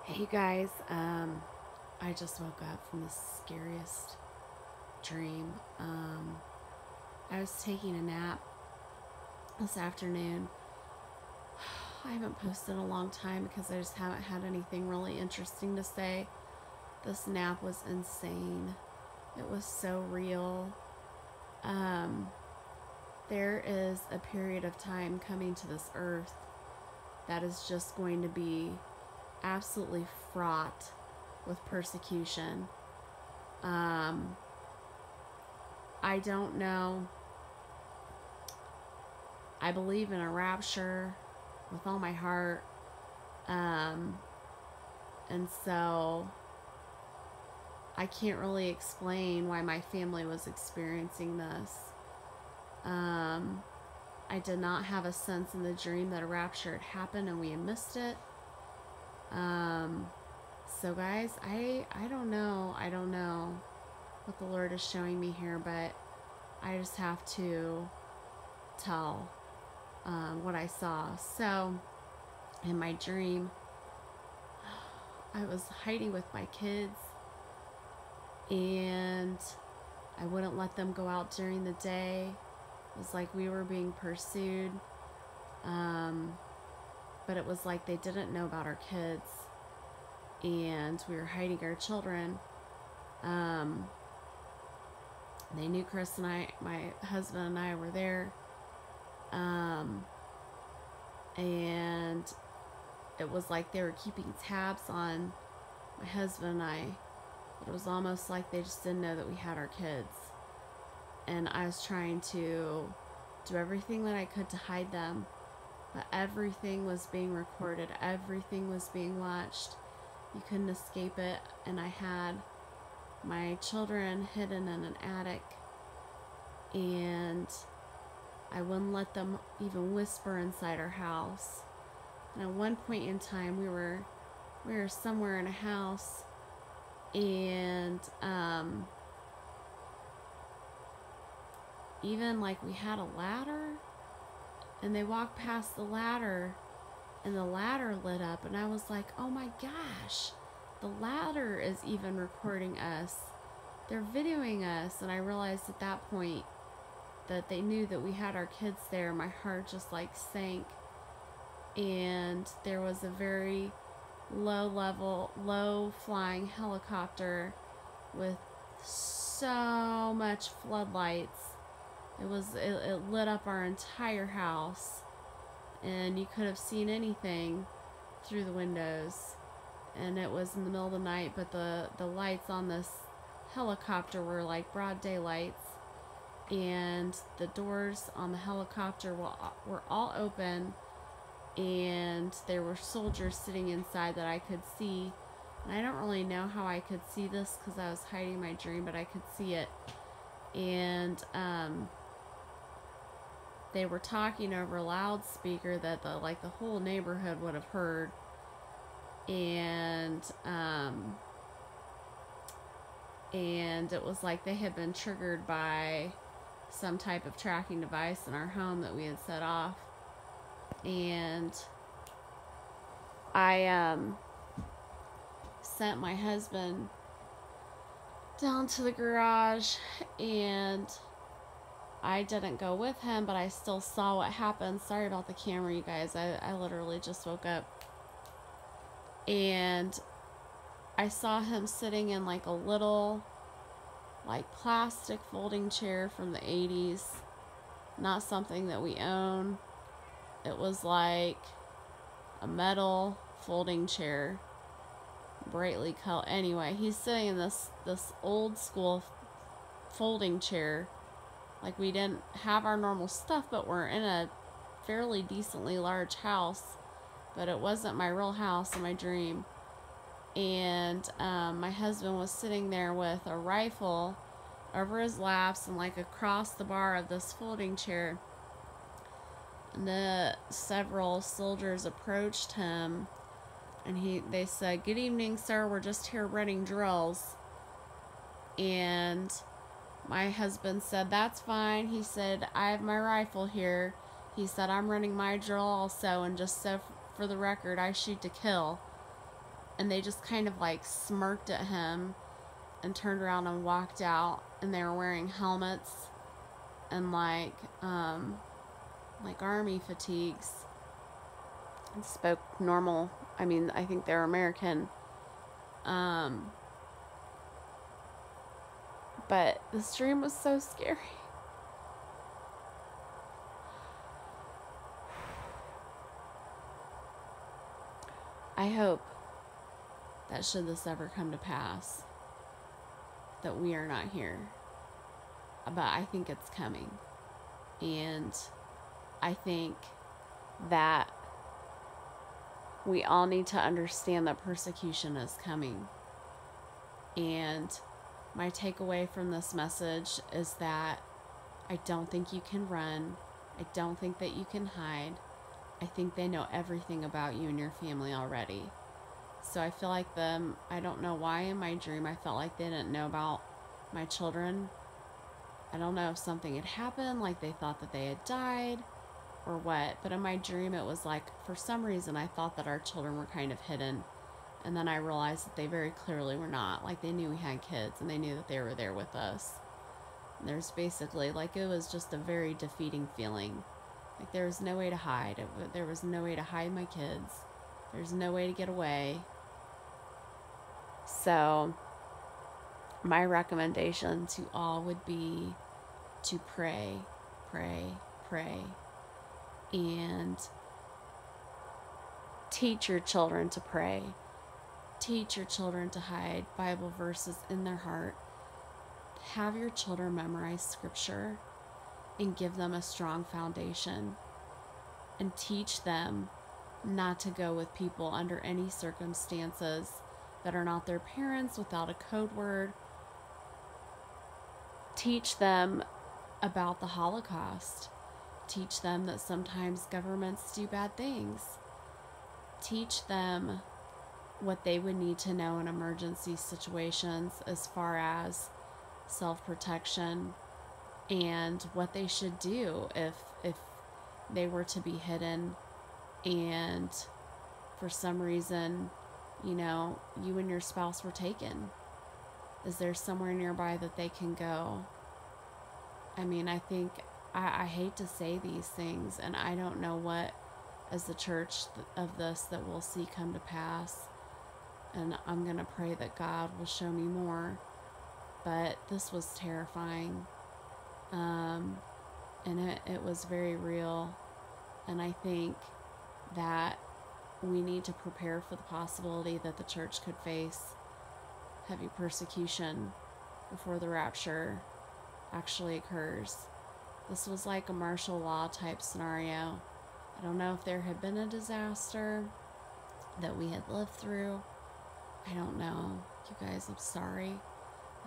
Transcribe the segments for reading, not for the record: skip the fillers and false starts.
Hey you guys, I just woke up from the scariest dream. I was taking a nap this afternoon. I haven't posted in a long time because I just haven't had anything really interesting to say. This nap was insane. It was so real. There is a period of time coming to this earth that is just going to be absolutely fraught with persecution. I don't know. I believe in a rapture with all my heart. And so I can't really explain why my family was experiencing this. I did not have a sense in the dream that a rapture had happened and we had missed it. So guys, I don't know. I don't know what the Lord is showing me here, but I just have to tell what I saw. So in my dream, I was hiding with my kids and I wouldn't let them go out during the day. It was like we were being pursued. But it was like they didn't know about our kids and we were hiding our children. They knew Chris and I, my husband and I were there. And it was like they were keeping tabs on my husband and I. It was almost like they just didn't know that we had our kids. And I was trying to do everything that I could to hide them. But everything was being recorded. Everything was being watched. You couldn't escape it. And I had my children hidden in an attic. And I wouldn't let them even whisper inside our house. And at one point in time, we were somewhere in a house. And even like we had a ladder. And they walked past the ladder and the ladder lit up and I was like, oh my gosh, the ladder is even recording us. They're videoing us. And I realized at that point that they knew that we had our kids there. My heart just like sank. And there was a very low flying helicopter with so much floodlights. It lit up our entire house and you could have seen anything through the windows. And it was in the middle of the night, but the lights on this helicopter were like broad daylights. And the doors on the helicopter were all open. And there were soldiers sitting inside that I could see. And I don't really know how I could see this because I was hiding my dream, but I could see it. And they were talking over a loudspeaker that the whole neighborhood would have heard. And it was like they had been triggered by some type of tracking device in our home that we had set off. And I sent my husband down to the garage, and I didn't go with him, but I still saw what happened. Sorry about the camera, you guys. I literally just woke up. And I saw him sitting in like a little plastic folding chair from the 80s. Not something that we own. It was like a metal folding chair. Brightly colored. Anyway, he's sitting in this old school folding chair. Like we didn't have our normal stuff, but we're in a fairly decently large house. But it wasn't my real house in my dream. And my husband was sitting there with a rifle over his laps and like across the bar of this folding chair. And several soldiers approached him. And they said, "Good evening, sir. We're just here running drills." And my husband said, "That's fine." He said, "I have my rifle here." He said, "I'm running my drill also, and just so for the record, I shoot to kill." and they just kind of like smirked at him and turned around and walked out, and they were wearing helmets and like army fatigues, and spoke normal. I mean, I think they're American. But this dream was so scary. I hope that should this ever come to pass, that we are not here. But I think it's coming. And I think that we all need to understand that persecution is coming. And my takeaway from this message is that I don't think you can run. I don't think that you can hide. I think they know everything about you and your family already. So I feel like I don't know why in my dream I felt like they didn't know about my children. I don't know if something had happened, like they thought that they had died or what. But in my dream it was like, for some reason I thought that our children were kind of hidden. And then I realized that they very clearly were not. Like, they knew we had kids and they knew that they were there with us. And there's basically, like, it was just a very defeating feeling. Like, there was no way to hide. There was no way to hide my kids. There's no way to get away. So, my recommendation to all would be to pray, pray, pray. And teach your children to pray. Teach your children to hide Bible verses in their heart. Have your children memorize scripture and give them a strong foundation. And teach them not to go with people under any circumstances that are not their parents, without a code word. Teach them about the Holocaust. Teach them that sometimes governments do bad things. Teach them what they would need to know in emergency situations as far as self-protection, and what they should do if they were to be hidden and for some reason, you and your spouse were taken. Is there somewhere nearby that they can go? I mean, I think I hate to say these things, and I don't know what as the church of this that we'll see come to pass. And I'm going to pray that God will show me more. But this was terrifying. And it was very real. And I think that we need to prepare for the possibility that the church could face heavy persecution before the rapture actually occurs. This was like a martial law type scenario. I don't know if there had been a disaster that we had lived through. I don't know. You guys, I'm sorry.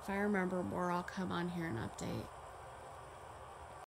If I remember more, I'll come on here and update.